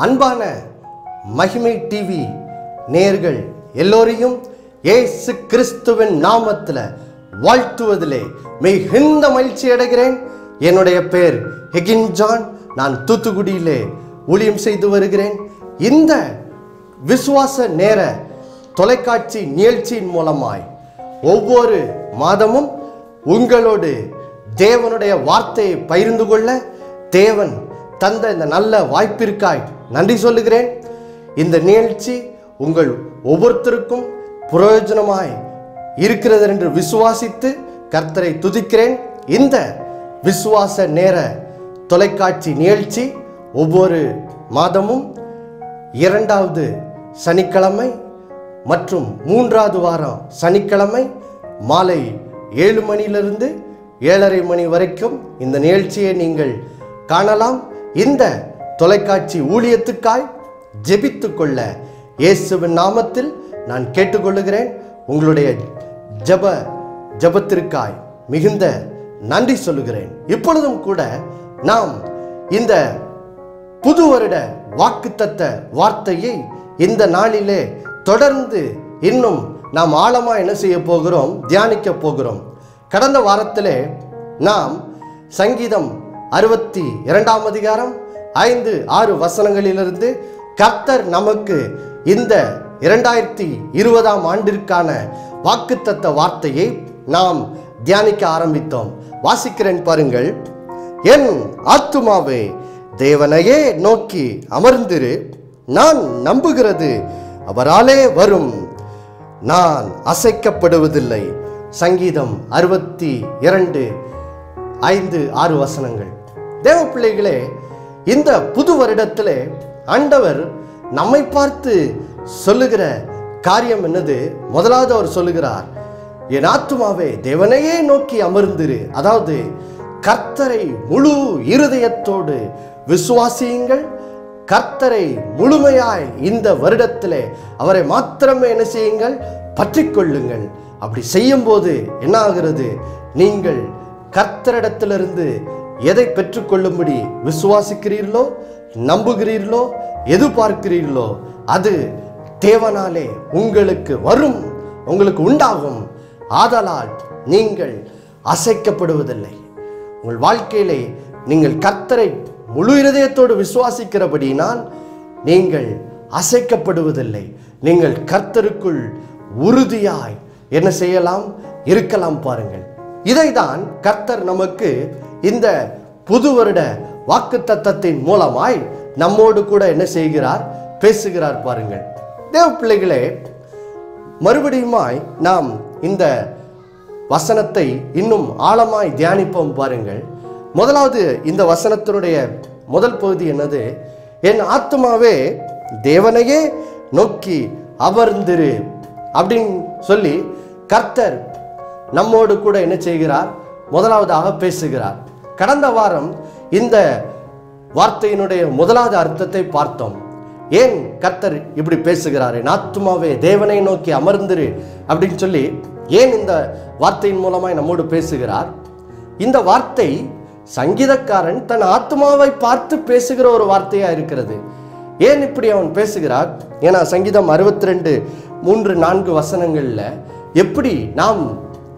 அன்பான மகிமை டிவி நேயர்கள் எல்லோரையும் இயேசு கிறிஸ்துவின் நாமத்தில் வாழ்த்துவதிலே மிகுந்த மகிழ்ச்சி அடைகிறேன். என்னுடைய பெயர் ஹெகின் ஜான். நான் தூத்துக்குடியிலே ஊழியம் செய்து வருகிறேன். இந்த விசுவாச நேர தொலைக்காட்சி நிகழ்ச்சியின் மூலமாய் ஒவ்வொரு மாதமும் உங்களோடு தேவனுடைய வார்த்தையை பகிர்ந்து கொள்ள தேவன் தந்த இந்த நல்ல வாய்ப்பிற்காய் நன்றி சொல்லுகிறேன். இந்த நிகழ்ச்சி உங்கள் ஒவ்வொருத்தருக்கும் பிரயோஜனமாய் இருக்கிறது என்று விசுவாசித்து கர்த்தரை துதிக்கிறேன். இந்த விசுவாச நேர தொலைக்காட்சி நிகழ்ச்சி ஒவ்வொரு மாதமும் 2வது சனிக்கிழமை மற்றும் 3வது வாரம் சனிக்கிழமை மாலை 7 மணியிலிருந்து 7:30 மணி வரைக்கும் இந்த நிகழ்ச்சியை நீங்கள் காணலாம். இந்த தொலைக்காட்சி ஊழியத்துக்காய் ஜெபித்து கொள்ள இயேசுவின் நாமத்தில் நான் கேட்டுக்கொள்ளுகிறேன். உங்களுடைய ஜெபத்திற்காய் மிகுந்த நன்றி சொல்லுகிறேன். இப்பொழுதும் கூட நாம் இந்த புது வருட வாக்குத்தத்த வார்த்தையை இந்த நாளிலே தொடர்ந்து இன்னும் நாம் ஆழமா என்ன செய்ய போகிறோம், தியானிக்க போகிறோம். கடந்த வாரத்திலே நாம் சங்கீதம் 62ஆம் அதிகாரம் 5-6 வசனங்களிலிருந்து கர்த்தர் நமக்கு இந்த 2020ஆம் ஆண்டிற்கான வாக்குத்தத்த வார்த்தையை நாம் தியானிக்க ஆரம்பித்தோம். வாசிக்கிறேன் பாருங்கள். என் ஆத்துமாவே தேவனையே நோக்கி அமர்ந்திரு, நான் நம்புகிறது அவராலே வரும், நான் அசைக்கப்படுவதில்லை. சங்கீதம் 62:5-6 வசனங்கள். தேவ பிள்ளைகளே, இந்த புது வருடத்திலே ஆண்டவர் நம்மை பார்த்து சொல்லுகிற காரியம் என்னது? முதலாவது அவர் சொல்லுகிறார், என் ஆத்துமாவே தேவனையே நோக்கி அமர்ந்திரு. அதாவது கர்த்தரை முழு இருதயத்தோடு விசுவாசியுங்கள். கர்த்தரை முழுமையாய் இந்த வருடத்திலே அவரை மாத்திரமே என்ன செய்யுங்கள், பற்றி கொள்ளுங்கள். அப்படி செய்யும் போது என்ன ஆகிறது? நீங்கள் கர்த்தரிடத்திலிருந்து எதை பெற்றுக்கொள்ளும்படி விசுவாசிக்கிறீர்களோ, நம்புகிறீர்களோ, எதிர்பார்க்கிறீர்களோ அது தேவனாலே உங்களுக்கு வரும், உங்களுக்கு உண்டாகும். ஆதலால் நீங்கள் அசைக்கப்படுவதில்லை. உங்கள் வாழ்க்கையிலே நீங்கள் கர்த்தரை முழு இருதயத்தோடு விசுவாசிக்கிறபடினால் நீங்கள் அசைக்கப்படுவதில்லை. நீங்கள் கர்த்தருக்குள் உறுதியாய் என்ன செய்யலாம், இருக்கலாம். பாருங்கள், இதைதான் கர்த்தர் நமக்கு இந்த புது வருட வாக்குத்தத்தத்தின் மூலமாய் நம்மோடு கூட என்ன செய்கிறார், பேசுகிறார். பாருங்கள் தேவ பிள்ளைகளே, மறுபடியுமாய் நாம் இந்த வசனத்தை இன்னும் ஆழமாய் தியானிப்போம். பாருங்கள், முதலாவது இந்த வசனத்தினுடைய முதல் பகுதி என்னது? என் ஆத்துமாவே தேவனையே நோக்கி அமர்ந்திரு அப்படின்னு சொல்லி கர்த்தர் நம்மோடு கூட என்ன செய்கிறார், முதலாவதாக பேசுகிறார். கடந்த வாரம் இந்த வார்த்தையினுடைய முதலாவது அர்த்தத்தை பார்த்தோம். ஏன் கர்த்தர் இப்படி பேசுகிறார், என் ஆத்துமாவே தேவனை நோக்கி அமர்ந்திரு அப்படின்னு சொல்லி ஏன் இந்த வார்த்தையின் மூலமாய் நம்மோடு பேசுகிறார்? இந்த வார்த்தை சங்கீதக்காரன் தன் ஆத்மாவை பார்த்து பேசுகிற ஒரு வார்த்தையா இருக்கிறது. ஏன் இப்படி அவன் பேசுகிறார்? ஏன்னா சங்கீதம் 62:3-4 வசனங்கள்ல எப்படி நாம்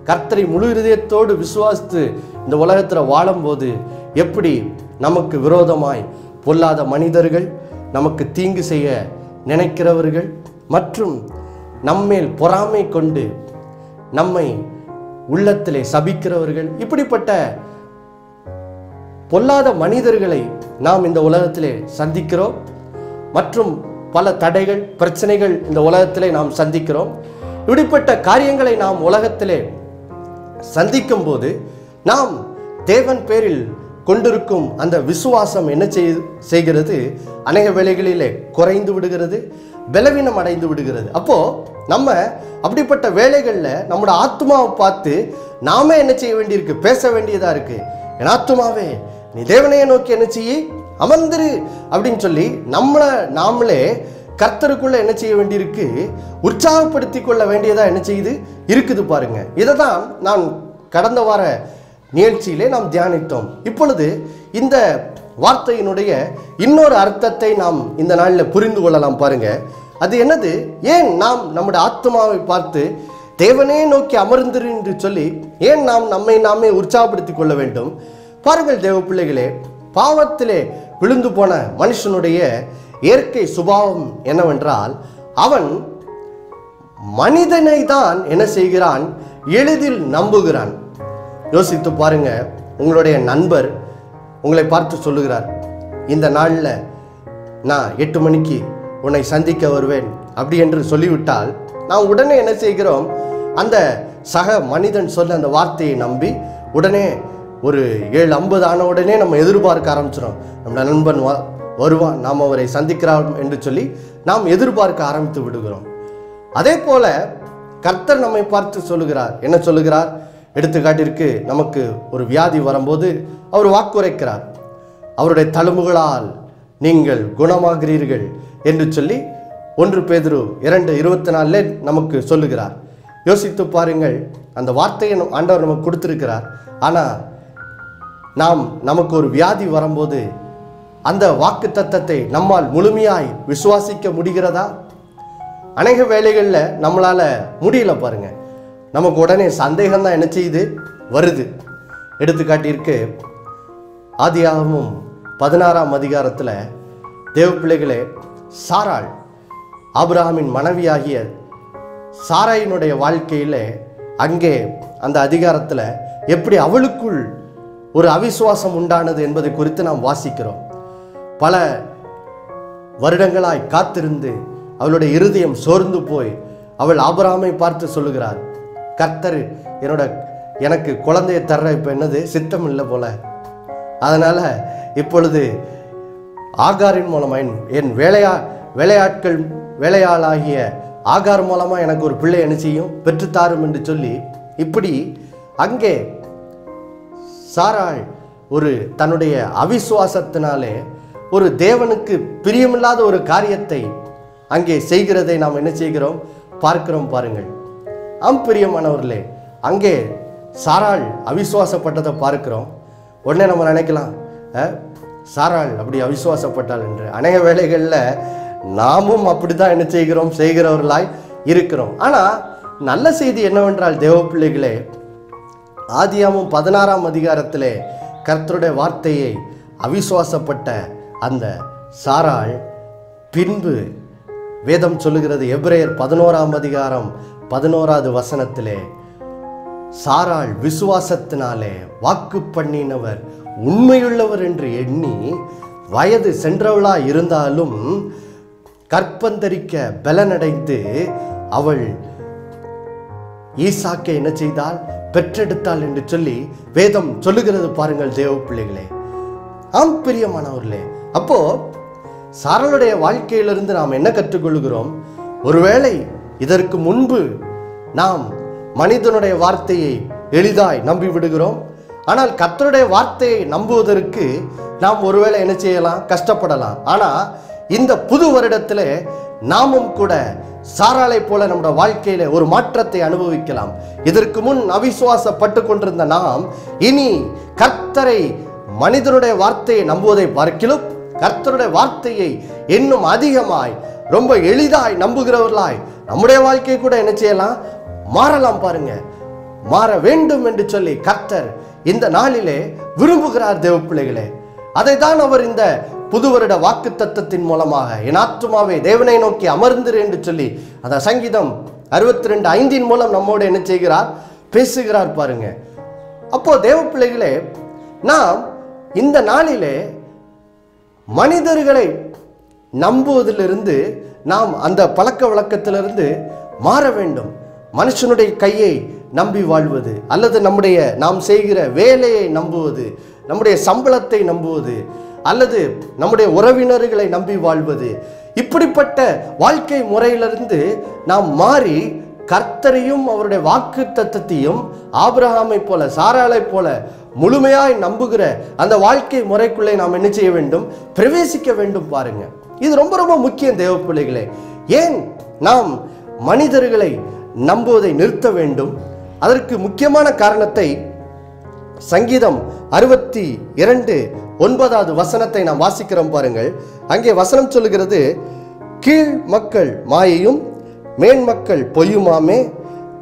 கர்த்தரை முழு இதயத்தோடு விசுவாசித்து இந்த உலகத்தில் வாழும்போது எப்படி நமக்கு விரோதமாய் பொல்லாத மனிதர்கள், நமக்கு தீங்கு செய்ய நினைக்கிறவர்கள் மற்றும் நம்மேல் பொறாமை கொண்டு நம்மை உள்ளத்திலே சபிக்கிறவர்கள், இப்படிப்பட்ட பொல்லாத மனிதர்களை நாம் இந்த உலகத்திலே சந்திக்கிறோம். மற்றும் பல தடைகள், பிரச்சனைகள் இந்த உலகத்திலே நாம் சந்திக்கிறோம். இப்படிப்பட்ட காரியங்களை நாம் உலகத்திலே சந்திக்கும் போது நாம் தேவன் பேரில் கொண்டிருக்கும் அந்த விசுவாசம் என்ன செய்கிறது, அநேக வேளைகளிலே குறைந்து விடுகிறது, பலவீனம் அடைந்து விடுகிறது. அப்போ நம்ம அப்படிப்பட்ட வேளைகளில் நம்மளோட ஆத்மாவை பார்த்து நாமே என்ன செய்ய வேண்டியிருக்கு, பேச வேண்டியதா இருக்கு. என் ஆத்மாவே நீ தேவனையை நோக்கி என்ன செய்ய அமர்ந்திரு அப்படின்னு சொல்லி நாமளே கர்த்தருக்குள்ள என்ன செய்ய வேண்டியிருக்கு, உற்சாகப்படுத்தி கொள்ள வேண்டியதா என்ன செய்யுது இருக்குது. பாருங்க, இதை தான் நான் கடந்த வார நிகழ்ச்சியிலே நாம் தியானித்தோம். இப்பொழுது இந்த வார்த்தையினுடைய இன்னொரு அர்த்தத்தை நாம் இந்த நாளில் புரிந்து கொள்ளலாம் பாருங்க. அது என்னது? ஏன் நாம் நம்முடைய ஆத்மாவை பார்த்து தேவனே நோக்கி அமர்ந்திரு என்று சொல்லி ஏன் நாம் நம்மை நாமே உற்சாகப்படுத்திக் கொள்ள வேண்டும்? பாருங்கள் தேவ பிள்ளைகளே, பாவத்திலே விழுந்து போன மனுஷனுடைய இயற்கை சுபாவம் என்னவென்றால், அவன் மனிதனை தான் என்ன செய்கிறான்? எளிதில் நம்புகிறான். யோசித்து பாருங்க, உங்களுடைய நண்பர் உங்களை பார்த்து சொல்லுகிறார், இந்த நாளில் நான் 8 மணிக்கு உன்னை சந்திக்க வருவேன் அப்படி என்று சொல்லிவிட்டால் நாம் உடனே என்ன செய்கிறோம்? அந்த சக மனிதன் சொல்ல அந்த வார்த்தையை நம்பி உடனே ஒரு 7:50 ஆன உடனே நம்ம எதிர்பார்க்க ஆரம்பிச்சிடும். நம்ம நண்பன் வருவான், நாம் அவரை சந்திக்கிறோம் என்று சொல்லி நாம் எதிர்பார்க்க ஆரம்பித்து விடுகிறோம். அதே போல கர்த்தர் நம்மை பார்த்து சொல்லுகிறார். என்ன சொல்லுகிறார்? எடுத்துக்காட்டிற்கு நமக்கு ஒரு வியாதி வரும்போது அவர் வாக்குரைக்கிறார், அவருடைய தழும்புகளால் நீங்கள் குணமாகிறீர்கள் என்று சொல்லி 1 பேதுரு 2:24 நமக்கு சொல்லுகிறார். யோசித்து பாருங்கள், அந்த வார்த்தையை ஆண்டவர் நமக்கு கொடுத்திருக்கிறார். ஆனால் நமக்கு ஒரு வியாதி வரும்போது அந்த வாக்கு தத்தத்தை நம்மால் முழுமையாய் விசுவாசிக்க முடிகிறதா? அநேக வேளைகளில் நம்மளால முடியல பாருங்க. நமக்கு உடனே சந்தேகம் தான் என்ன செய்யுது? வருது. எடுத்துக்காட்டிற்கு ஆதியாகமம் 16ஆம் அதிகாரத்தில் தேவ பிள்ளைகளே, சாராள் ஆபிரகாமின் மனைவியாகிய சாராயினுடைய வாழ்க்கையில் அங்கே அந்த அதிகாரத்தில் எப்படி அவளுக்குள் ஒரு அவிசுவாசம் உண்டானது என்பதை குறித்து நாம் வாசிக்கிறோம். பல வருடங்களாய் காத்திருந்து அவளுடைய இருதயம் சோர்ந்து போய் அவள் ஆபிரகாமை பார்த்து சொல்லுகிறார், கர்த்தர் எனக்கு குழந்தையை தர்ற இப்போ என்னது சித்தம் இல்லை போல, அதனால இப்பொழுது ஆகாரின் மூலமாக என் வேலையாளாகிய ஆகார் மூலமாக எனக்கு ஒரு பிள்ளை என்ன செய்யும்? பெற்றுத்தாரும் என்று சொல்லி இப்படி அங்கே சாராள் ஒரு தன்னுடைய அவிசுவாசத்தினாலே ஒரு தேவனுக்கு பிரியமில்லாத ஒரு காரியத்தை அங்கே செய்கிறதை நாம் என்ன செய்கிறோம்? பார்க்கிறோம் பாருங்கள். பிரியமானவர்களே, அங்கே சாராள் அவிசுவாசப்பட்டதை பார்க்கிறோம். உடனே நம்ம நினைக்கலாம், சாராள் அப்படி அவிசுவாசப்பட்டாள் என்று. அநேக வேளைகளில் நாமும் அப்படித்தான் என்ன செய்கிறவர்களாய் இருக்கிறோம். ஆனால் நல்ல செய்தி என்னவென்றால் தேவ பிள்ளைகளே, ஆதியாகமம் 16ஆம் அதிகாரத்திலே கர்த்தருடைய வார்த்தையை அவிசுவாசப்பட்ட அந்த சாராள் பின்பு வேதம் சொல்லுகிறது, எபிரேயர் 11ஆம் அதிகாரம் 11வது வசனத்திலே, சாராள் விசுவாசத்தினாலே வாக்கு பண்ணினவர் உண்மையுள்ளவர் என்று எண்ணி வயது சென்றவளா இருந்தாலும் கற்பந்தரிக்க பலனடைந்து அவள் ஈசாக்கை என்ன செய்தால்? பெற்றெடுத்தாள் என்று சொல்லி வேதம் சொல்லுகிறது பாருங்கள் தேவ பிள்ளைகளே. பிரியமானவர்களே, அப்போ சாராளுடைய வாழ்க்கையிலிருந்து நாம் என்ன கற்றுக்கொள்கிறோம்? ஒருவேளை இதற்கு முன்பு நாம் மனிதனுடைய வார்த்தையை எளிதாய் நம்பி விடுகிறோம். ஆனால் கர்த்தருடைய வார்த்தையை நம்புவதற்கு நாம் ஒருவேளை என்ன செய்யலாம்? கஷ்டப்படலாம். ஆனால் இந்த புது வருடத்தில் நாமும் கூட சாராளை போல நம்முடைய வாழ்க்கையில ஒரு மாற்றத்தை அனுபவிக்கலாம். இதற்கு முன் அவிசுவாசப்பட்டு கொண்டிருந்த நாம் இனி கர்த்தரை, மனிதனுடைய வார்த்தையை நம்புவதை பார்க்கிலும் கர்த்தருடைய வார்த்தையை இன்னும் அதிகமாய் ரொம்ப எளிதாய் நம்புகிறவர்களாய் நம்முடைய வாழ்க்கை கூட என்ன செய்யலாம்? மாறலாம் பாருங்க. மாற வேண்டும் என்று சொல்லி கர்த்தர் இந்த நாளிலே விரும்புகிறார் தேவ பிள்ளைகளே. அதை தான் அவர் இந்த புது வருட வாக்கு தத்தத்தின் மூலமாக என் ஆத்துமாவே தேவனை நோக்கி அமர்ந்திரு என்று சொல்லி அந்த சங்கீதம் 62:5 மூலம் நம்மோடு என்ன செய்கிறார்? பேசுகிறார் பாருங்க. அப்போ தேவ பிள்ளைகளே, நாம் இந்த நாளிலே மனிதர்களை நம்புவதிலிருந்து நாம் அந்த பழக்க வழக்கத்திலிருந்து மாற வேண்டும். மனுஷனுடைய கையை நம்பி வாழ்வது, அல்லது நாம் செய்கிற வேலையை நம்புவது, நம்முடைய சம்பளத்தை நம்புவது, அல்லது நம்முடைய உறவினர்களை நம்பி வாழ்வது, இப்படிப்பட்ட வாழ்க்கை முறையிலிருந்து நாம் மாறி கர்த்தரையும் அவருடைய வாக்கு தத்தத்தையும் ஆபிரகாமை போல சாராளை போல முழுமையாய் நம்புகிற அந்த வாழ்க்கை முறைக்குள்ளே நாம் என்ன செய்ய வேண்டும்? பிரவேசிக்க வேண்டும் பாருங்க. இது ரொம்ப ரொம்ப முக்கியம் தேவ பிள்ளைகளே. ஏன் நாம் மனிதர்களை நம்புவதை நிறுத்த வேண்டும்? அதற்கு முக்கியமான காரணத்தை சங்கீதம் 62:9 வசனத்தை நாம் வாசிக்கிறோம் பாருங்கள். அங்கே வசனம் சொல்லுகிறது, கீழ் மக்கள் மாயையும் மேன்மக்கள் பொய்யுமாமே,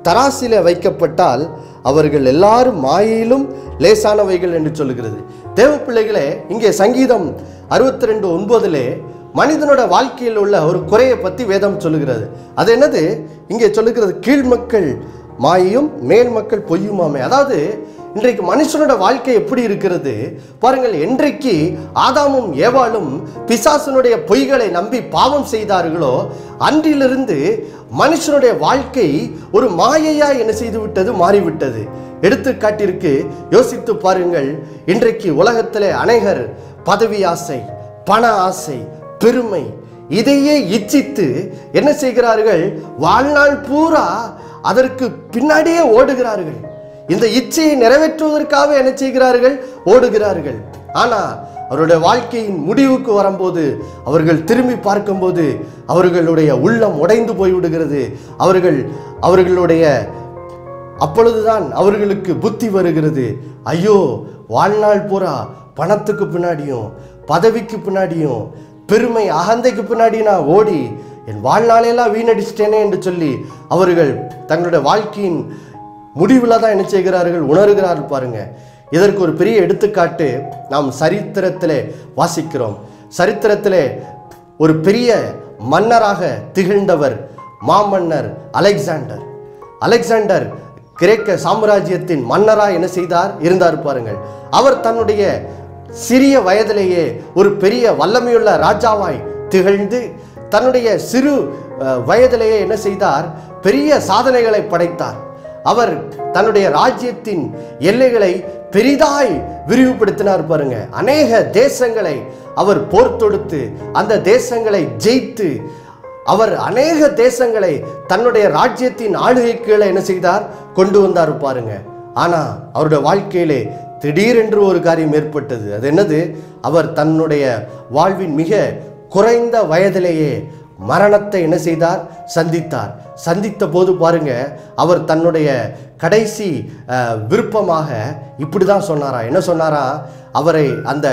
தராசில வைக்கப்பட்டால் அவர்கள் எல்லாரும் மாயையிலும் லேசானவைகள் என்று சொல்லுகிறது. தேவ பிள்ளைகளே, இங்கே சங்கீதம் 62:9 மனிதனோட வாழ்க்கையில் உள்ள ஒரு குறையை பற்றி வேதம் சொல்லுகிறது. அது என்னது? இங்கே சொல்லுகிறது, கீழ் மக்கள் மாயையும் மேல் மக்கள் பொய்யுமாமே. அதாவது இன்றைக்கு மனுஷனோட வாழ்க்கை எப்படி இருக்கிறது பாருங்கள். என்றைக்கு ஆதாமும் ஏவாளும் பிசாசனுடைய பொய்களை நம்பி பாவம் செய்தார்களோ அன்றிலிருந்து மனுஷனுடைய வாழ்க்கை ஒரு மாயையா என்ன செய்து விட்டது, மாறிவிட்டது. எடுத்துக்காட்டிற்கு யோசித்து பாருங்கள். இன்றைக்கு உலகத்திலே அநேகர் பதவி ஆசை, பண ஆசை, பெருமை இதையே இச்சித்து என்ன செய்கிறார்கள், வாழ்நாள் பூரா அதற்கு பின்னாடியே ஓடுகிறார்கள். இந்த இச்சையை நிறைவேற்றுவதற்காக என்ன செய்கிறார்கள், ஓடுகிறார்கள். ஆனா அவருடைய வாழ்க்கையின் முடிவுக்கு வரும்போது, அவர்கள் திரும்பி பார்க்கும்போது அவர்களுடைய உள்ளம் உடைந்து போய்விடுகிறது. அவர்களுடைய அப்பொழுதுதான் அவர்களுக்கு புத்தி வருகிறது, ஐயோ வாழ்நாள் பூரா பணத்துக்கு பின்னாடியும் பதவிக்கு பின்னாடியும் பெருமை அகந்தைக்கு பின்னாடி நான் ஓடி என் வாழ்நாளையெல்லாம் வீணடிச்சிட்டேனே என்று சொல்லி அவர்கள் தங்களுடைய வாழ்க்கையின் முடிவில் தான் என்ன செய்கிறார்கள், உணர்கிறார்கள். பாருங்க, இதற்கு ஒரு பெரிய எடுத்துக்காட்டு நாம் சரித்திரத்திலே வாசிக்கிறோம். சரித்திரத்திலே ஒரு பெரிய மன்னராக திகழ்ந்தவர் மாமன்னர் அலெக்சாண்டர். அலெக்சாண்டர் கிரேக்க சாம்ராஜ்யத்தின் மன்னராக என்ன செய்தார், இருந்தார். பாருங்கள், அவர் தன்னுடைய சிறிய வயதிலேயே ஒரு பெரிய வல்லமையுள்ள ராஜாவாய் திகழ்ந்து தன்னுடைய சிறு வயதிலேயே என்ன செய்தார், பெரிய சாதனைகளை படைத்தார். அவர் தன்னுடைய ராஜ்யத்தின் எல்லைகளை பெரிதாய் விரிவுபடுத்தினார். பாருங்க, அநேக தேசங்களை அவர் போர் தொடுத்து அந்த தேசங்களை ஜெயித்து அவர் அநேக தேசங்களை தன்னுடைய ராஜ்யத்தின் ஆளுகைக்குள்ள என்ன செய்தார், கொண்டு வந்தார். பாருங்க, ஆனா அவருடைய வாழ்க்கையிலே திடீரென்று ஒரு காரியம் ஏற்பட்டது. அது என்னது? அவர் தன்னுடைய வாழ்வின் மிக குறைந்த வயதிலேயே மரணத்தை என்ன செய்தார், சந்தித்தார். சந்தித்த போது பாருங்க, அவர் தன்னுடைய கடைசி விருப்பமாக இப்படி தான் சொன்னாரா. என்ன சொன்னாரா? அவரை அந்த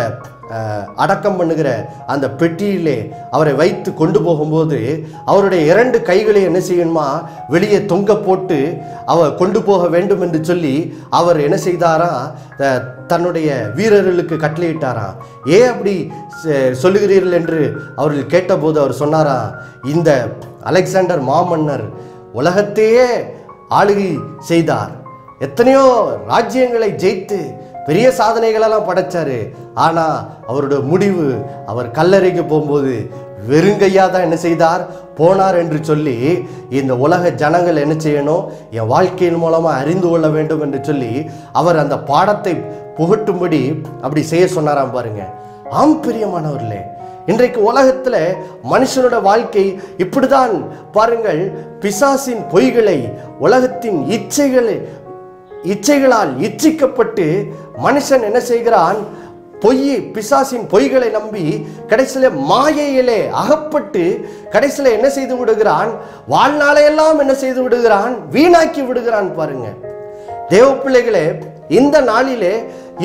அடக்கம் பண்ணுகிற அந்த பெட்டியிலே அவரை வைத்து கொண்டு போகும்போது அவருடைய 2 கைகளை என்ன செய்யணுமா, வெளியே தொங்க போட்டு அவர் கொண்டு போக வேண்டும் என்று சொல்லி அவர் என்ன செய்தாரா, தன்னுடைய வீரர்களுக்கு கட்டளையிட்டாராம். ஏன் அப்படி சொல்லுகிறீர்கள் என்று அவர்கள் கேட்டபோது அவர் சொன்னாரா, இந்த அலெக்சாண்டர் மாமன்னர் உலகத்தையே ஆளுகை செய்தார், எத்தனையோ ராஜ்யங்களை ஜெயித்து பெரிய சாதனைகளெல்லாம் படைச்சாரு. ஆனா அவருடைய முடிவு, அவர் கல்லறைக்கு போகும்போது வெறுங்கையா தான் என்ன செய்தார், போனார் என்று சொல்லி இந்த உலக ஜனங்கள் என்ன செய்யணும், என் வாழ்க்கையின் மூலமா அறிந்து கொள்ள வேண்டும் என்று சொல்லி அவர் அந்த பாடத்தை புகட்டும்படி அப்படி செய்ய சொன்னாராம். பாருங்க, ஆம் பிரியமானவர்களே, இன்றைக்கு உலகத்துல மனுஷனோட வாழ்க்கை இப்படிதான். பாருங்கள், பிசாசின் பொய்களை, உலகத்தின் இச்சைகளால் இச்சிக்கப்பட்டு மனுஷன் என்ன செய்கிறான், பிசாசின் பொய்களை நம்பி கடைசியில மாயையிலே அகப்பட்டு கடைசியில என்ன செய்து விடுகிறான், வாழ்நாளையெல்லாம் என்ன செய்து விடுகிறான், வீணாக்கி விடுகிறான். பாருங்க தேவ பிள்ளைகளே, இந்த நாளிலே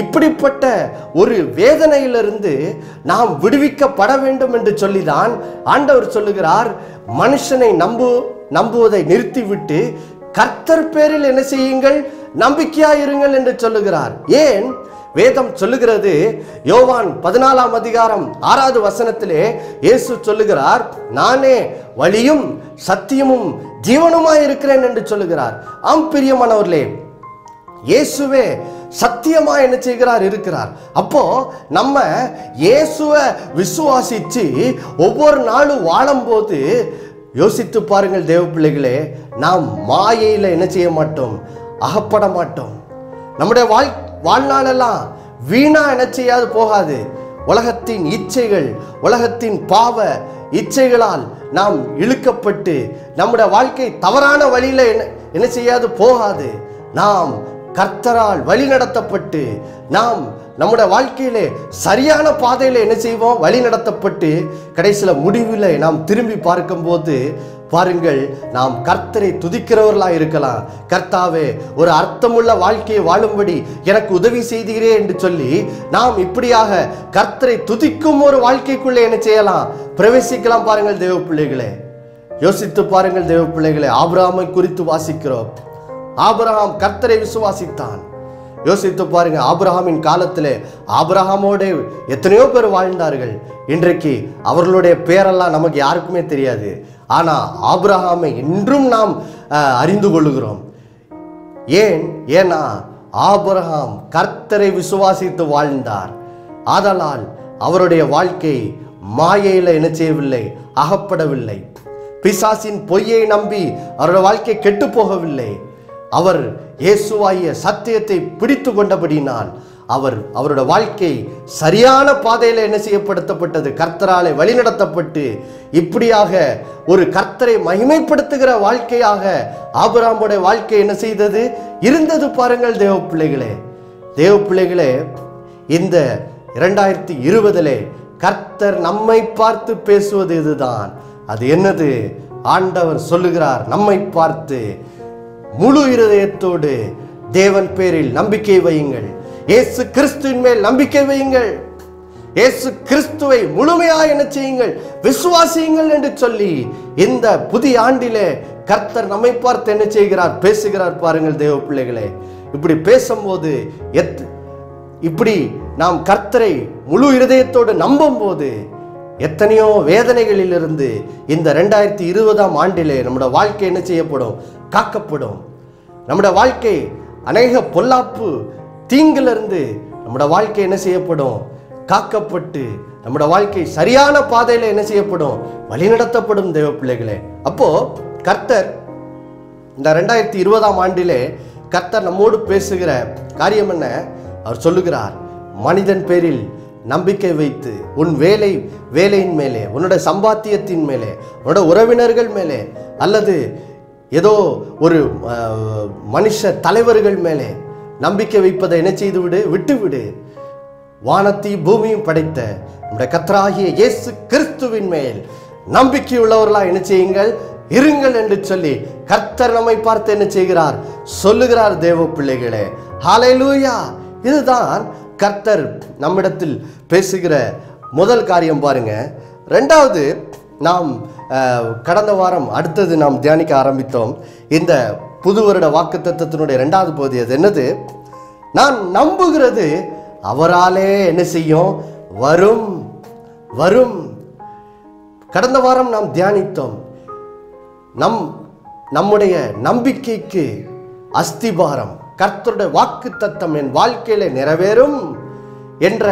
இப்படிப்பட்ட ஒரு வேதனையிலிருந்து நாம் விடுவிக்கப்பட வேண்டும் என்று சொல்லிதான் ஆண்டவர் சொல்லுகிறார், மனுஷனை நம்புவதை நிறுத்திவிட்டு கர்த்தர் பேரில் என்ன செய்யுங்கள், நம்பிக்கையாயிருங்கள் என்று சொல்லுகிறார். ஏன் வேதம் சொல்லுகிறது, யோவான் 14ஆம் அதிகாரம் 6வது வசனத்திலே இயேசு சொல்லுகிறார், நானே வழியும் சத்தியமும் ஜீவனுமாய் இருக்கிறேன் என்று சொல்லுகிறார். ஆம் பிரியமானவர்களே, இயேசுவே சத்தியமா என்ன செய்கிறார், இருக்கிறார். அப்போ நம்ம இயேசுவை விசுவாசிச்சு ஒவ்வொரு நாளும் வாழும்போது யோசித்து பாருங்கள் தேவ பிள்ளைகளே, நாம் மாயையில என்ன செய்ய மாட்டோம், அகப்பட மாட்டோம். நம்முடைய வாழ்நாளெல்லாம் வீணா என்ன செய்யாது போகாது. உலகத்தின் இச்சைகள், உலகத்தின் பாவ இச்சைகளால் நாம் இழுக்கப்பட்டு நம்முடைய வாழ்க்கை தவறான வழியில என்ன செய்யாது போகாது. நாம் கர்த்தரால் வழி நடத்தப்பட்டு நாம் நம்முடைய வாழ்க்கையிலே சரியான பாதையில என்ன செய்வோம், வழி நடத்தப்பட்டு கடைசியில முடிவில் நாம் திரும்பி பார்க்கும்போது பாருங்கள், நாம் கர்த்தரை துதிக்கிறவர்களா இருக்கலாம். கர்த்தாவே, ஒரு அர்த்தமுள்ள வாழ்க்கையை வாழும்படி எனக்கு உதவி செய்தீரே என்று சொல்லி நாம் இப்படியாக கர்த்தரை துதிக்கும் ஒரு வாழ்க்கைக்குள்ளே என்ன செய்யலாம்? பிரவேசிக்கலாம். பாருங்கள் தேவ பிள்ளைகளே, யோசித்து பாருங்கள் தேவ பிள்ளைகளே. ஆபிரகாமை குறித்து வாசிக்கிறோம். ஆபிரகாம் கர்த்தரை விசுவாசித்தான். யோசித்து பாருங்க, ஆபிரகாமின் காலத்திலே ஆபிரகாமோடு எத்தனையோ பேர் வாழ்ந்தார்கள். இன்றைக்கு அவர்களுடைய பேரெல்லாம் நமக்கு யாருக்குமே தெரியாது. ஆனா ஆபிரகாமை இன்றும் நாம் அறிந்து கொள்ளுகிறோம். ஏன்னா ஆபிரகாம் கர்த்தரை விசுவாசித்து வாழ்ந்தார். ஆதலால் அவருடைய வாழ்க்கை மாயையில என்ன செய்யவில்லை? அகப்படவில்லை. பிசாசின் பொய்யை நம்பி அவருடைய வாழ்க்கை கெட்டு போகவில்லை. அவர் இயேசுவாகிய சத்தியத்தை பிடித்து கொண்டபடினால் அவருடைய வாழ்க்கை சரியான பாதையில் என்ன செய்யப்படுத்தப்பட்டது? கர்த்தராலே வழிநடத்தப்பட்டு இப்படியாக ஒரு கர்த்தரை மகிமைப்படுத்துகிற வாழ்க்கையாக ஆபிரகாமுடைய வாழ்க்கை என்ன செய்தது? இருந்தது. பாருங்கள் தேவ பிள்ளைகளே, தேவ பிள்ளைகளே, இந்த 2020 கர்த்தர் நம்மை பார்த்து பேசுவது இதுதான். அது என்னது? ஆண்டவர் சொல்லுகிறார், நம்மை பார்த்து முழு இருதயத்தோடு தேவன் பேரில் நம்பிக்கை வையுங்கள், இயேசு கிறிஸ்துவின் மேல் நம்பிக்கை வையுங்கள், இயேசு கிறிஸ்துவை முழுமையாக என்ன செய்யுங்கள்? விசுவாசியுங்கள் என்று சொல்லி இந்த புதிய ஆண்டிலே கர்த்தர் நம்மை பார்த்து என்ன செய்கிறார்? பேசுகிறார். பாருங்கள் தேவ பிள்ளைகளே, இப்படி பேசும்போது இப்படி நாம் கர்த்தரை முழு இருதயத்தோடு நம்பும் போது எத்தனையோ வேதனைகளிலிருந்து இந்த 2020 ஆண்டிலே நம்முடைய வாழ்க்கை என்ன செய்யப்படும்? காக்கப்படும். நம்முடைய வாழ்க்கை அநேக பொல்லாப்பு தீங்கிலிருந்து நம்முடைய வாழ்க்கை என்ன செய்யப்படும்? காக்கப்பட்டு நம்முடைய வாழ்க்கை சரியான பாதையில என்ன செய்யப்படும்? வழிநடத்தப்படும் தேவ பிள்ளைகளே. அப்போ கர்த்தர் இந்த 2020 ஆண்டிலே கர்த்தர் நம்மோடு பேசுகிற காரியம் என்ன? அவர் சொல்லுகிறார், மனிதன் பேரில் நம்பிக்கை வைத்து உன் வேலையின் மேலே, உன்னுடைய சம்பாத்தியத்தின் மேலே, உன்னோட உறவினர்கள் மேலே, அல்லது ஏதோ ஒரு மனுஷ தலைவர்கள் மேலே நம்பிக்கை வைப்பதை என்ன செய்து விட்டுவிடு. வானத்தையும் பூமியும் படைத்த நம்முடைய கர்த்தராகிய இயேசு கிறிஸ்துவின் மேல் நம்பிக்கை உள்ளவர்களா என்ன செய்யுங்கள்? இருங்கள் என்று சொல்லி கர்த்தர் நம்மை பார்த்து என்ன செய்கிறார்? சொல்லுகிறார். தேவ பிள்ளைகளே, ஹல்லேலூயா. இதுதான் கர்த்தர் நம்மிடத்தில் பேசுகிற முதல் காரியம். பாருங்க, ரெண்டாவது, நாம் கடந்த வாரம் அடுத்தது நாம் தியானிக்க ஆரம்பித்தோம். இந்த புது வருட வாக்குத்தத்தத்தினுடைய 2வது பகுதி. அது என்னது? நான் நம்புகிறது அவராலே என்ன செய்யும்? வரும். கடந்த வாரம் நாம் தியானித்தோம், நம்முடைய நம்பிக்கைக்கு அஸ்திபாரம் கர்த்தருடைய வாக்குத்தத்தம் என் வாழ்க்கையில நிறைவேறும் என்ற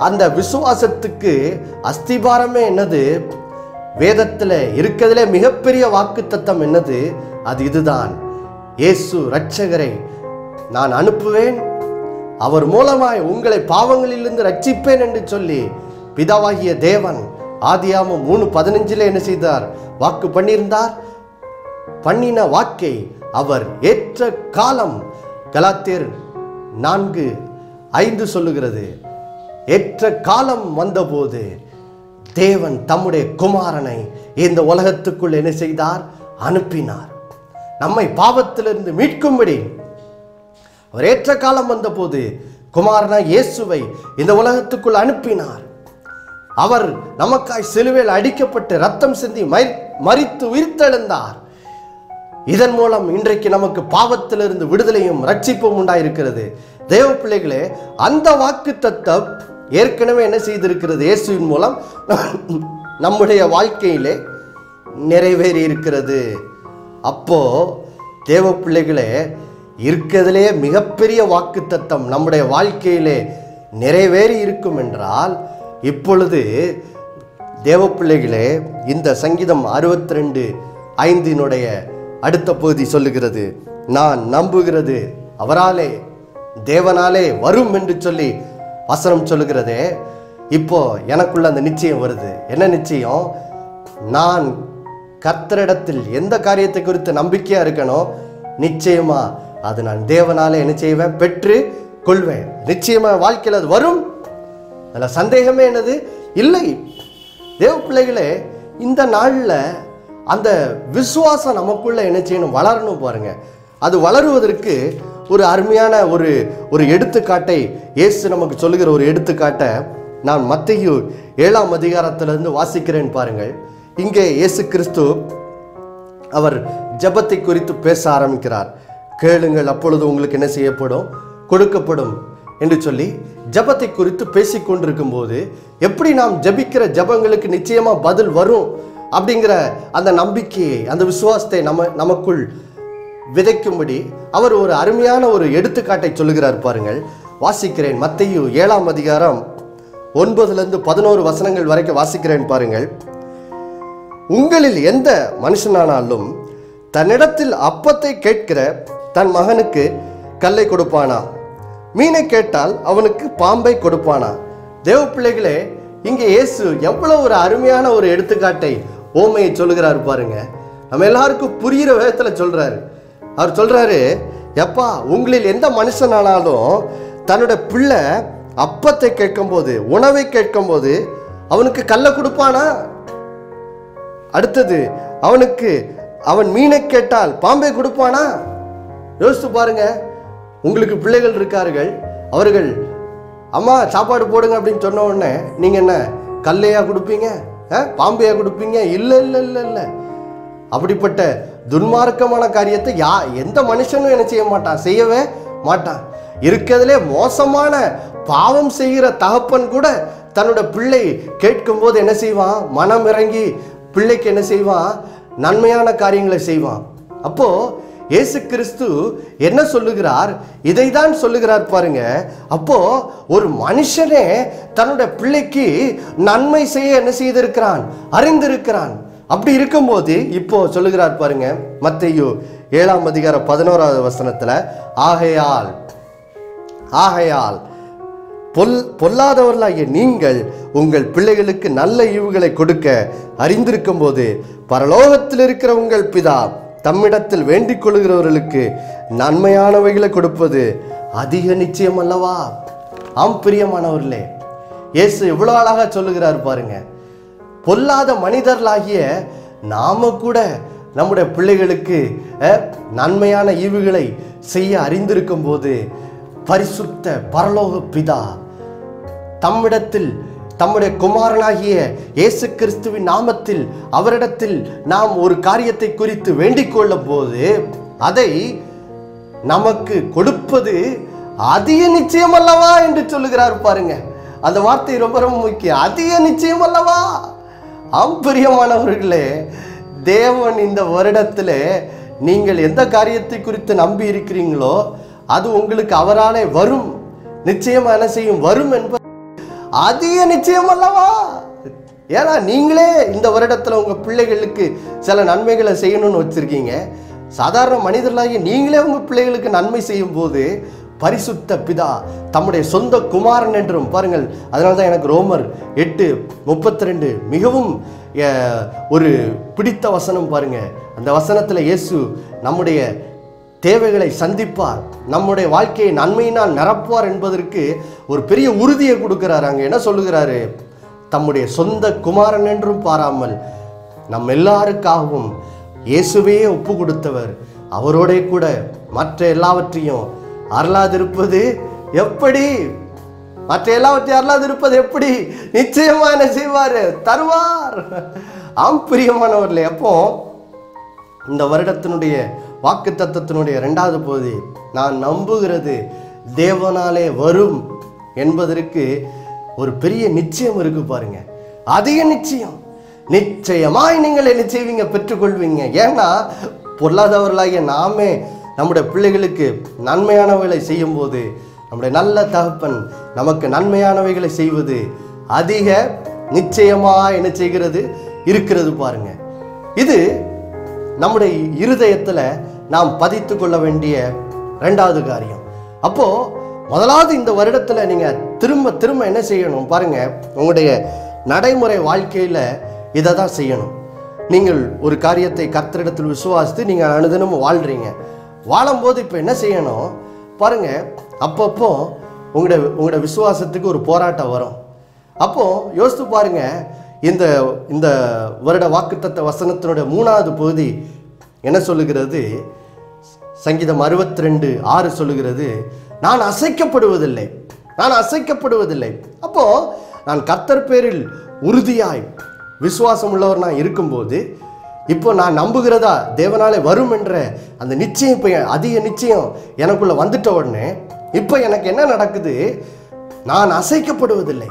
அந்த விசுவாசத்துக்கு அஸ்திபாரமே என்னது? வேதத்தில் இருக்கிறதுல மிகப்பெரிய வாக்குத்தத்தம் என்னது? அது இதுதான். இயேசு இரட்சகரை நான் அனுப்புவேன், அவர் மூலமாய் உங்களை பாவங்களிலிருந்து ரட்சிப்பேன் என்று சொல்லி பிதாவாகிய தேவன் ஆதியாகமம் 3:15 என்ன செய்தார்? வாக்கு பண்ணியிருந்தார். பண்ணின வாக்கை அவர் ஏற்ற காலம் கலாத்தியர் 4:5 சொல்லுகிறது. ஏற்ற காலம் வந்தபோது தேவன் தம்முடைய குமாரனை இந்த உலகத்துக்குள் என்ன செய்தார்? அனுப்பினார். நம்மை பாவத்திலிருந்து மீட்கும்படி அவர் ஏற்ற காலம் வந்தபோது குமாரனாய் இயேசுவை இந்த உலகத்துக்குள் அனுப்பினார். அவர் நமக்காய் சிலுவையில் அடிக்கப்பட்டு ரத்தம் சிந்தி மரித்து உயிர்த்தெழுந்தார். இதன் மூலம் இன்றைக்கு நமக்கு பாவத்திலிருந்து விடுதலையும் ரட்சிப்பும் உண்டாயிருக்கிறது. தேவ பிள்ளைகளே, அந்த வாக்குத்தத்தம் ஏற்கனவே என்ன செய்திருக்கிறது? இயேசுவின் மூலம் நம்முடைய வாழ்க்கையிலே நிறைவேறி இருக்கிறது. அப்போ தேவ பிள்ளைகளே, இருக்கிறதுலே மிகப்பெரிய வாக்குத்தத்தம் நம்முடைய வாழ்க்கையிலே நிறைவேறி இருக்கும் என்றால், இப்பொழுது தேவ பிள்ளைகளே, இந்த சங்கீதம் 62:5 அடுத்த பகுதி சொல்லுகிறது, நான் நம்புகிறது அவராலே தேவனாலே வரும் என்று சொல்லி வசனம் சொல்லுகிறதே. இப்போ எனக்குள்ள அந்த நிச்சயம் வருது. என்ன நிச்சயம்? நான் கர்த்தரிடத்தில் எந்த காரியத்தை குறித்து நம்பிக்கையா இருக்கணும், நிச்சயமா அது நான் தேவனாலே என்ன செய்வேன்? பெற்று கொள்வேன். நிச்சயமா வாழ்க்கையில் அது வரும். அதில் சந்தேகமே என்னது இல்லை. தேவ பிள்ளைகளே, இந்த நாளில் அந்த விசுவாசம் நமக்குள்ள என்ன செய்யணும், வளரணும் பாருங்க. அது வளருவதற்கு ஒரு அருமையான ஒரு எடுத்துக்காட்டை இயேசு நமக்கு சொல்லுகிற ஒரு எடுத்துக்காட்டை நான் மத்தேயு 7ஆம் அதிகாரத்திலிருந்து வாசிக்கிறேன் பாருங்கள். இங்கே இயேசு கிறிஸ்து அவர் ஜெபத்தை குறித்து பேச ஆரம்பிக்கிறார். கேளுங்கள், அப்பொழுது உங்களுக்கு என்ன செய்யப்படும், கொடுக்கப்படும் என்று சொல்லி ஜெபத்தை குறித்து பேசிக்கொண்டிருக்கும் போது எப்படி நாம் ஜெபிக்கிற ஜெபங்களுக்கு நிச்சயமா பதில் வரும் அப்படிங்கிற அந்த நம்பிக்கையை, அந்த விசுவாசத்தை நமக்குள் விதைக்கும்படி அவர் ஒரு அருமையான ஒரு எடுத்துக்காட்டை சொல்லுகிறார் பாருங்கள். வாசிக்கிறேன். மத்தேயு 7ஆம் அதிகாரம் 9லிருந்து 11 வசனங்கள் வரைக்கும் வாசிக்கிறேன் பாருங்கள். உங்களில் எந்த மனுஷனானாலும் தன்னிடத்தில் அப்பத்தை கேட்கிற தன் மகனுக்கு கல்லை கொடுப்பானா? மீனை கேட்டால் அவனுக்கு பாம்பை கொடுப்பானா? தேவ பிள்ளைகளே, இங்கே இயேசு எவ்வளவு ஒரு அருமையான ஒரு எடுத்துக்காட்டை, ஓமையை சொல்லுகிறார் பாருங்க. நம்ம எல்லாருக்கும் புரிகிற விதத்தில் சொல்றாரு. அவர் சொல்றாரு, எப்பா, உங்களில் எந்த மனுஷனானாலும் தன்னோட பிள்ளை அப்பத்தை கேட்கும்போது, உணவை கேட்கும்போது அவனுக்கு கல்லை கொடுப்பானா? அடுத்தது, அவன் மீனை கேட்டால் பாம்பை கொடுப்பானா? யோசித்து பாருங்க. உங்களுக்கு பிள்ளைகள் இருக்கார்கள், அவர்கள் அம்மா சாப்பாடு போடுங்க அப்படின்னு சொன்ன உடனே நீங்க என்ன கல்லையா கொடுப்பீங்க, பாம்பையா கொடுப்பீங்க? இல்லை இல்லை இல்லை இல்லை. அப்படிப்பட்ட துன்மார்க்கமான காரியத்தை எந்த மனுஷனும் என்ன செய்ய மாட்டான், செய்யவே மாட்டான். இருக்கிறதுலே மோசமான பாவம் செய்கிற தகப்பன் கூட தன்னோட பிள்ளை கேட்கும் போது என்ன செய்வான், மனம் இறங்கி பிள்ளைக்கு என்ன செய்வான், நன்மையான காரியங்களை செய்வான். அப்போ இயேசு கிறிஸ்து என்ன சொல்லுகிறார், இதை தான் சொல்லுகிறார் பாருங்க. அப்போ ஒரு மனுஷனே தன்னோட பிள்ளைக்கு நன்மை செய்ய என்ன செய்திருக்கிறான், அறிந்திருக்கிறான். அப்படி இருக்கும்போது இப்போ சொல்லுகிறார் பாருங்க, மத்தேயு 7ஆம் அதிகாரம் 11வது வசனத்துல, ஆகையால் பொல்லாதவர்களாகிய நீங்கள் உங்கள் பிள்ளைகளுக்கு நல்ல ஈவுகளை கொடுக்க அறிந்திருக்கும் போது பரலோகத்தில் இருக்கிற உங்கள் பிதா தம்மிடத்தில் வேண்டிக் கொள்கிறவர்களுக்கு நன்மையானவைகளை கொடுப்பது அதிக நிச்சயம் அல்லவா? ஆம் பிரியமானவர்களே, இயேசு எவ்வளவு அழகா சொல்லுகிறார் பாருங்க. பொல்லாத மனிதர்களாகிய நாம கூட நம்முடைய பிள்ளைகளுக்கு நன்மையான ஈவுகளை செய்ய அறிந்திருக்கும் போது பரிசுத்த பரலோக பிதா தம்மிடத்தில் தம்முடைய குமாரனாகிய இயேசு கிறிஸ்துவின் நாமத்தில் அவரிடத்தில் நாம் ஒரு காரியத்தை குறித்து வேண்டிக் கொள்ளும் போது அதை நமக்கு கொடுப்பது அதிக நிச்சயம் அல்லவா என்று சொல்லுகிறார் பாருங்க. அந்த வார்த்தை ரொம்ப ரொம்ப முக்கியம். அதிக நிச்சயம் அல்லவா? ஆம் பிரியமானவர்களே, தேவன் இந்த வருடத்தில் நீங்கள் எந்த காரியத்தை குறித்து நம்பி இருக்கிறீங்களோ அது உங்களுக்கு அவராலே வரும், நிச்சயமா என்ன செய்யும், வரும் என்பது அதிக நிச்சயம் அல்லவா? ஏன்னா நீங்களே இந்த வருடத்தில் உங்கள் பிள்ளைகளுக்கு சில நன்மைகளை செய்யணும்னு வச்சுருக்கீங்க. சாதாரண மனிதர்களாகி நீங்களே உங்கள் பிள்ளைகளுக்கு நன்மை செய்யும் போது பரிசுத்த பிதா தம்முடைய சொந்த குமாரன் என்றும் பாருங்கள். அதனால தான் எனக்கு ரோமர் 8:32 மிகவும் ஒரு பிடித்த வசனம் பாருங்க. அந்த வசனத்தில் இயேசு நம்முடைய தேவைகளை சந்திப்பார், நம்முடைய வாழ்க்கையை நன்மையினால் நிரப்புவார் என்பதற்கு ஒரு பெரிய உறுதியை கொடுக்கிறார். அங்கே என்ன சொல்லுகிறாரு, தம்முடைய சொந்த குமாரன் என்றும் பாராமல் நம் எல்லாருக்காகவும் இயேசுவே ஒப்பு கொடுத்தவர் அவரோட கூட மற்ற எல்லாவற்றையும் அருளாதிருப்பது எப்படி? மற்ற எல்லாவற்றையும் அருளாதிருப்பது எப்படி? நிச்சயமா என்ன செய்வார், தருவார். ஆம் பிரியமானவர்களே, அப்போ இந்த வருடத்தினுடைய வாக்கு தத்தத்தினுடைய 2வது பகுதி, நான் நம்புகிறது தேவனாலே வரும் என்பதற்கு ஒரு பெரிய நிச்சயம் இருக்கு பாருங்க. அதிக நிச்சயம். நிச்சயமாய் நீங்கள் என்ன செய்வீங்க, பெற்றுக்கொள்வீங்க. ஏன்னா பொல்லாதவர்களாகிய நாமே நம்முடைய பிள்ளைகளுக்கு நன்மையானவைகளை செய்யும் போது நம்முடைய நல்ல தகப்பன் நமக்கு நன்மையானவைகளை செய்வது அதிக நிச்சயமாக என்ன செய்கிறது, இருக்கிறது பாருங்க. இது நம்முடைய இருதயத்தில் நாம் பதித்து கொள்ள வேண்டிய 2வது காரியம். அப்போ முதலாவது இந்த வருடத்தில் நீங்கள் திரும்ப திரும்ப என்ன செய்யணும் பாருங்க, உங்களுடைய நடைமுறை வாழ்க்கையில் இதை தான் செய்யணும். நீங்கள் ஒரு காரியத்தை கர்த்தரிடத்தில் விசுவாசித்து நீங்கள் அனுதினமும் வாழ்கிறீங்க. வாழும்போது இப்போ என்ன செய்யணும் பாருங்க, அப்பப்போ உங்களுடைய விசுவாசத்துக்கு ஒரு போராட்டம் வரும். அப்போ யோசித்து பாருங்க, இந்த இந்த வருட வாக்குத்தத்த வசனத்தினுடைய 3வது பகுதி என்ன சொல்லுகிறது? சங்கீதம் 62:6 சொல்லுகிறது, நான் அசைக்கப்படுவதில்லை, நான் அசைக்கப்படுவதில்லை. அப்போ நான் கர்த்தர் பேரில் உறுதியாய் விசுவாசம் உள்ளவர் நான் இருக்கும்போது, இப்போ நான் நம்புகிறதா தேவனாலே வரும் என்ற அந்த நிச்சயம், இப்போ அதிக நிச்சயம் எனக்குள்ள வந்துட்ட உடனே இப்போ எனக்கு என்ன நடக்குது? நான் அசைக்கப்படுவதில்லை.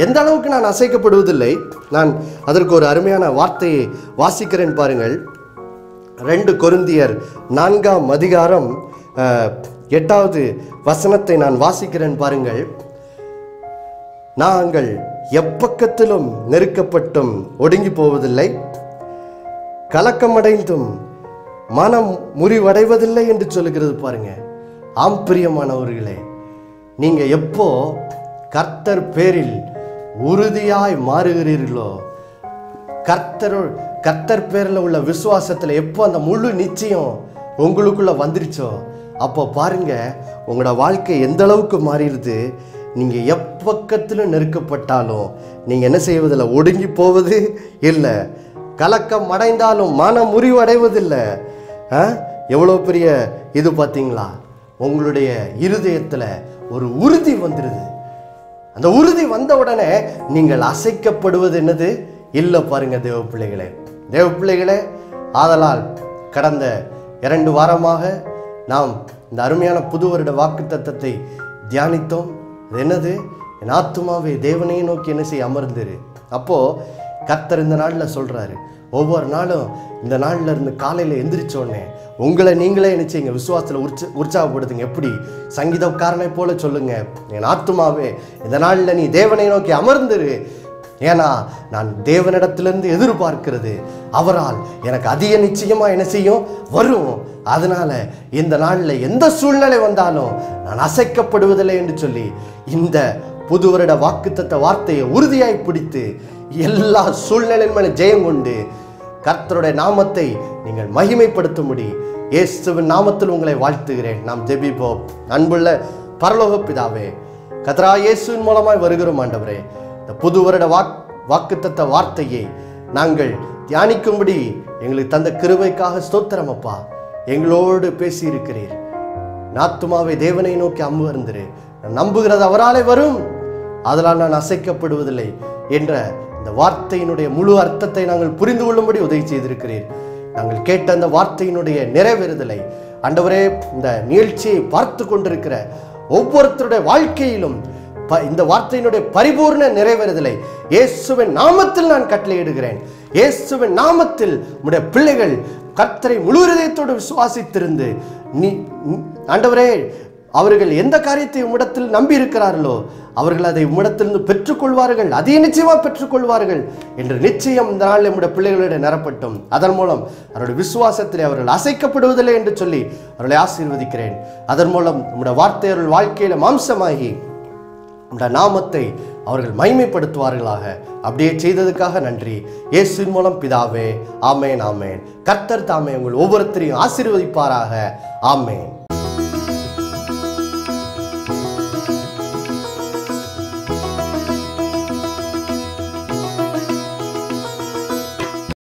எந்த அளவுக்கு நான் அசைக்கப்படுவதில்லை? நான் அதற்கு ஒரு அருமையான வார்த்தையை வாசிக்கிறேன் பாருங்கள். 2 கொரிந்தியர் 4ஆம் அதிகாரம் 8வது வசனத்தை நான் வாசிக்கிறேன் பாருங்கள். நாங்கள் எப்பக்கத்திலும் நெருக்கப்பட்டும் ஒடுங்கி போவதில்லை, கலக்கமடைந்தும் மனம் முறிவடைவதில்லை என்று சொல்லுகிறது பாருங்க. ஆம் பிரியமானவர்களே, நீங்க எப்போ கர்த்தர் பேரில் உறுதியாய் மாறுகிறீர்களோ, கர்த்தர் பேரில் உள்ள விசுவாசத்தில் எப்போ அந்த முழு நிச்சயம் உங்களுக்குள்ள வந்துருச்சோ, அப்போ பாருங்க உங்களோட வாழ்க்கை எந்த அளவுக்கு மாறிடுது. நீங்கள் எப்பக்கத்திலும் நெருக்கப்பட்டாலும் நீங்கள் என்ன செய்வதில்லை? ஒடுங்கி போவது இல்லை, கலக்கம் அடைந்தாலும் மனம் முறிவடைவதில்லை. எவ்வளோ பெரிய இது பார்த்தீங்களா? உங்களுடைய இருதயத்தில் ஒரு உறுதி வந்துடுது. அந்த உறுதி வந்த உடனே நீங்கள் அசைக்கப்படுவது என்னது இல்லை. பாருங்க தேவ பிள்ளைகளே, ஆதலால் கடந்த 2 வாரமாக நாம் இந்த அருமையான புது வருட வாக்குத்தத்தத்தை தியானித்தோம். அது என்னது? என் ஆத்துமாவே தேவனையை நோக்கி என்ன செய்ய அமர்ந்துரு. அப்போது கர்த்தர் இந்த நாளில் சொல்கிறாரு, ஒவ்வொரு நாளும் இந்த நாளில் இருந்து காலையில் எந்திரிச்சோடனே உங்களை நீங்களே என்ன செய்யுங்க? விசுவாசத்தில் உற்சாகப்படுத்துங்க. எப்படி? சங்கீதக்காரனை போல சொல்லுங்க, என் ஆத்துமாவே இந்த நாளில் நீ தேவனை நோக்கி அமர்ந்துரு. ஏன்னா நான் தேவனிடத்திலிருந்து எதிர்பார்க்கிறது அவரால் எனக்கு அதிக நிச்சயமாக என்ன செய்யும்? வரும். அதனால இந்த நாளில் எந்த சூழ்நிலை வந்தாலும் நான் அசைக்கப்படுவதில்லை என்று சொல்லி இந்த புது வருட வாக்குத்தத்த வார்த்தையை உறுதியாய் பிடித்து எல்லா சூழ்நிலையின் மேலே ஜெயம் கொண்டு கர்த்தருடைய நாமத்தை நீங்கள் மகிமைப்படுத்தும்படி இயேசுவின் நாமத்தில் உங்களை வாழ்த்துகிறேன். நாம் ஜெபிப்போம். அன்புள்ள பரலோக பிதாவே, கர்த்தராகிய இயேசுவின் மூலமாய் வருகிறோம் ஆண்டவரே. இந்த புது வருட வாக்குத்தத்த வார்த்தையை நாங்கள் தியானிக்கும்படி எங்களுக்கு தந்த கிருபைக்காக ஸ்தோத்திரம் அப்பா. எங்களோடு பேசி இருக்கிறீர். ஆத்துமாவே தேவனை நோக்கி அமர்ந்திரு. நான் நம்புகிறது அவராலே வரும், அதனால் நான் அசைக்கப்படுவதில்லை என்ற இந்த வார்த்தையினுடைய முழு அர்த்தத்தை நாங்கள் புரிந்து கொள்ளும்படி உதவி செய்திருக்கிறீர். நாங்கள் கேட்ட அந்த வார்த்தையினுடைய நிறைவேறுதலை ஆண்டவரே, இந்த நிகழ்ச்சியை பார்த்து கொண்டிருக்கிற ஒவ்வொருத்தருடைய வாழ்க்கையிலும் இந்த வார்த்தையினுடைய பரிபூர்ண நிறைவேறுதலை இயேசுவின் நாமத்தில் நான் கட்டளையிடுகிறேன். இயேசுவின் நாமத்தில் உம்முடைய பிள்ளைகள் கர்த்தரை முழு இதயத்தோடு விசுவாசித்திருந்து ஆண்டவரே, அவர்கள் எந்த காரியத்தை உம்மிடத்தில் நம்பி இருக்கிறார்களோ அவர்கள் அதை உம்மிடத்திலிருந்து பெற்றுக்கொள்வார்கள், அதிக நிச்சயமாக பெற்றுக்கொள்வார்கள் என்று நிச்சயம் இந்த நாளில் நம்முடைய பிள்ளைகளிடம் நிரப்பட்டும். அதன் மூலம் அவருடைய விசுவாசத்திலே அவர்கள் அசைக்கப்படுவதில்லை என்று சொல்லி அவர்களை ஆசீர்வதிக்கிறேன். அதன் மூலம் நம்முடைய வார்த்தை அவர்கள் வாழ்க்கையில மாம்சமாகி நம்முடைய நாமத்தை அவர்கள் மகிமைப்படுத்துவார்களாக. அப்படியே செய்ததுக்காக நன்றி. இயேசுவின் மூலம் பிதாவே, ஆமேன் ஆமேன். கர்த்தர் தாமே உங்கள் ஒவ்வொருத்தரையும் ஆசீர்வதிப்பாராக. ஆமேன்.